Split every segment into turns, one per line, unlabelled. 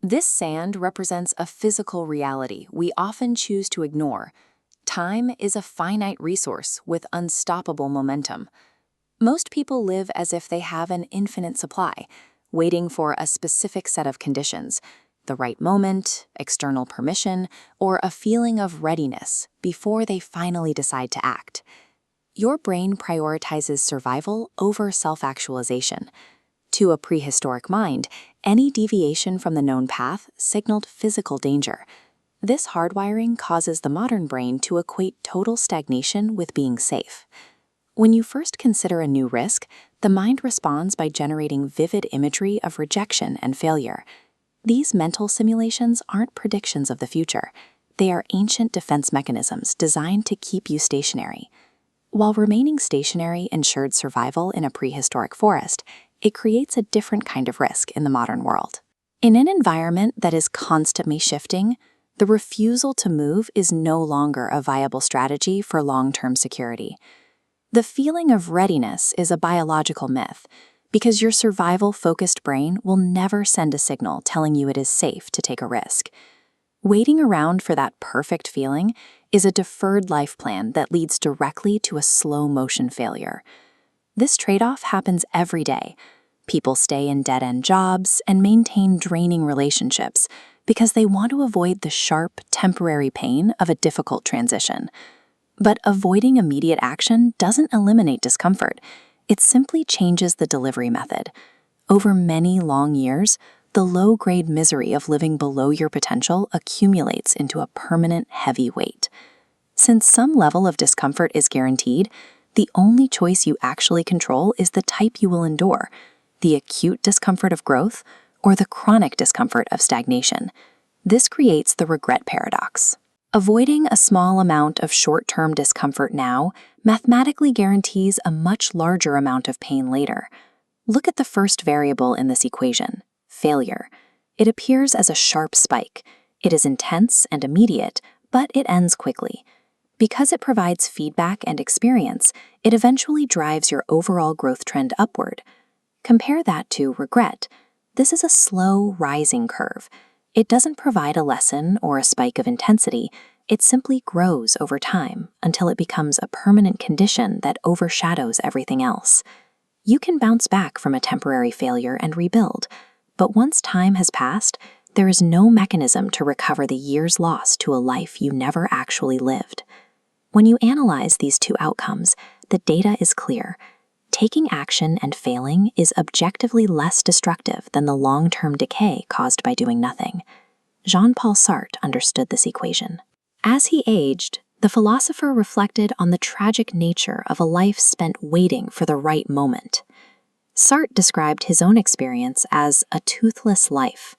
This sand represents a physical reality we often choose to ignore. Time is a finite resource with unstoppable momentum. Most people live as if they have an infinite supply, waiting for a specific set of conditions, the right moment, external permission, or a feeling of readiness before they finally decide to act. Your brain prioritizes survival over self-actualization. To a prehistoric mind, any deviation from the known path signaled physical danger. This hardwiring causes the modern brain to equate total stagnation with being safe. When you first consider a new risk, the mind responds by generating vivid imagery of rejection and failure. These mental simulations aren't predictions of the future. They are ancient defense mechanisms designed to keep you stationary. While remaining stationary ensured survival in a prehistoric forest, it creates a different kind of risk in the modern world. In an environment that is constantly shifting, the refusal to move is no longer a viable strategy for long-term security. The feeling of readiness is a biological myth, because your survival-focused brain will never send a signal telling you it is safe to take a risk. Waiting around for that perfect feeling is a deferred life plan that leads directly to a slow-motion failure. This trade-off happens every day. People stay in dead-end jobs and maintain draining relationships because they want to avoid the sharp, temporary pain of a difficult transition. But avoiding immediate action doesn't eliminate discomfort. It simply changes the delivery method. Over many long years, the low-grade misery of living below your potential accumulates into a permanent heavy weight. Since some level of discomfort is guaranteed, the only choice you actually control is the type you will endure, the acute discomfort of growth or the chronic discomfort of stagnation. This creates the regret paradox. Avoiding a small amount of short-term discomfort now mathematically guarantees a much larger amount of pain later. Look at the first variable in this equation, failure. It appears as a sharp spike. It is intense and immediate, but it ends quickly. Because it provides feedback and experience, it eventually drives your overall growth trend upward. Compare that to regret. This is a slow, rising curve. It doesn't provide a lesson or a spike of intensity. It simply grows over time until it becomes a permanent condition that overshadows everything else. You can bounce back from a temporary failure and rebuild, but once time has passed, there is no mechanism to recover the years lost to a life you never actually lived. When you analyze these two outcomes, the data is clear. Taking action and failing is objectively less destructive than the long-term decay caused by doing nothing. Jean-Paul Sartre understood this equation. As he aged, the philosopher reflected on the tragic nature of a life spent waiting for the right moment. Sartre described his own experience as a toothless life.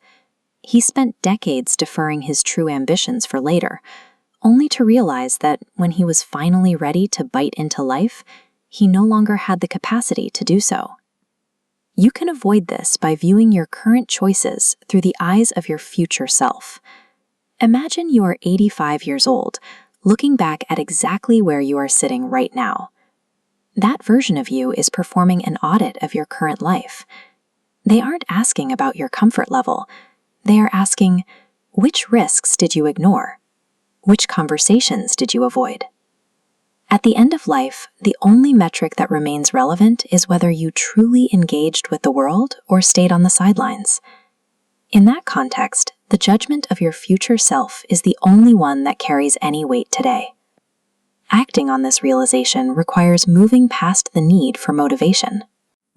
He spent decades deferring his true ambitions for later, only to realize that when he was finally ready to bite into life, he no longer had the capacity to do so. You can avoid this by viewing your current choices through the eyes of your future self. Imagine you are 85 years old, looking back at exactly where you are sitting right now. That version of you is performing an audit of your current life. They aren't asking about your comfort level. They are asking, which risks did you ignore? Which conversations did you avoid? At the end of life, the only metric that remains relevant is whether you truly engaged with the world or stayed on the sidelines. In that context, the judgment of your future self is the only one that carries any weight today. Acting on this realization requires moving past the need for motivation.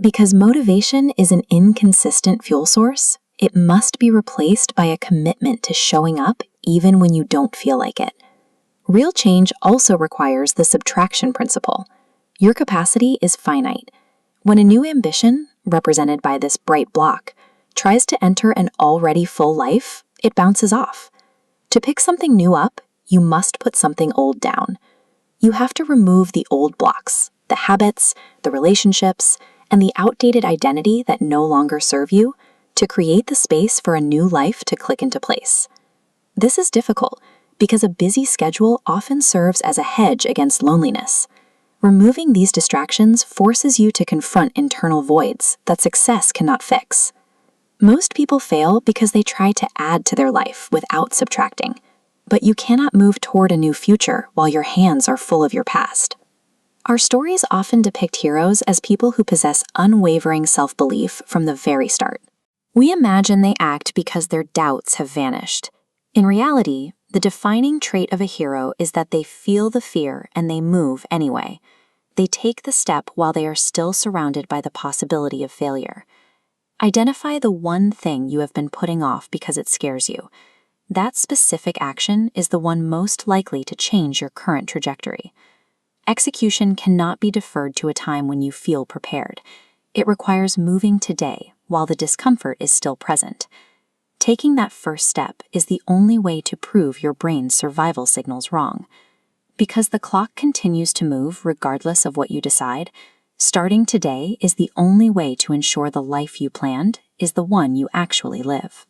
Because motivation is an inconsistent fuel source, it must be replaced by a commitment to showing up even when you don't feel like it. Real change also requires the subtraction principle. Your capacity is finite. When a new ambition, represented by this bright block, tries to enter an already full life, it bounces off. To pick something new up, you must put something old down. You have to remove the old blocks, the habits, the relationships, and the outdated identity that no longer serve you, to create the space for a new life to click into place. This is difficult because a busy schedule often serves as a hedge against loneliness. Removing these distractions forces you to confront internal voids that success cannot fix. Most people fail because they try to add to their life without subtracting. But you cannot move toward a new future while your hands are full of your past. Our stories often depict heroes as people who possess unwavering self-belief from the very start. We imagine they act because their doubts have vanished. In reality, the defining trait of a hero is that they feel the fear and they move anyway. They take the step while they are still surrounded by the possibility of failure. Identify the one thing you have been putting off because it scares you. That specific action is the one most likely to change your current trajectory. Execution cannot be deferred to a time when you feel prepared. It requires moving today while the discomfort is still present. Taking that first step is the only way to prove your brain's survival signals wrong. Because the clock continues to move regardless of what you decide, starting today is the only way to ensure the life you planned is the one you actually live.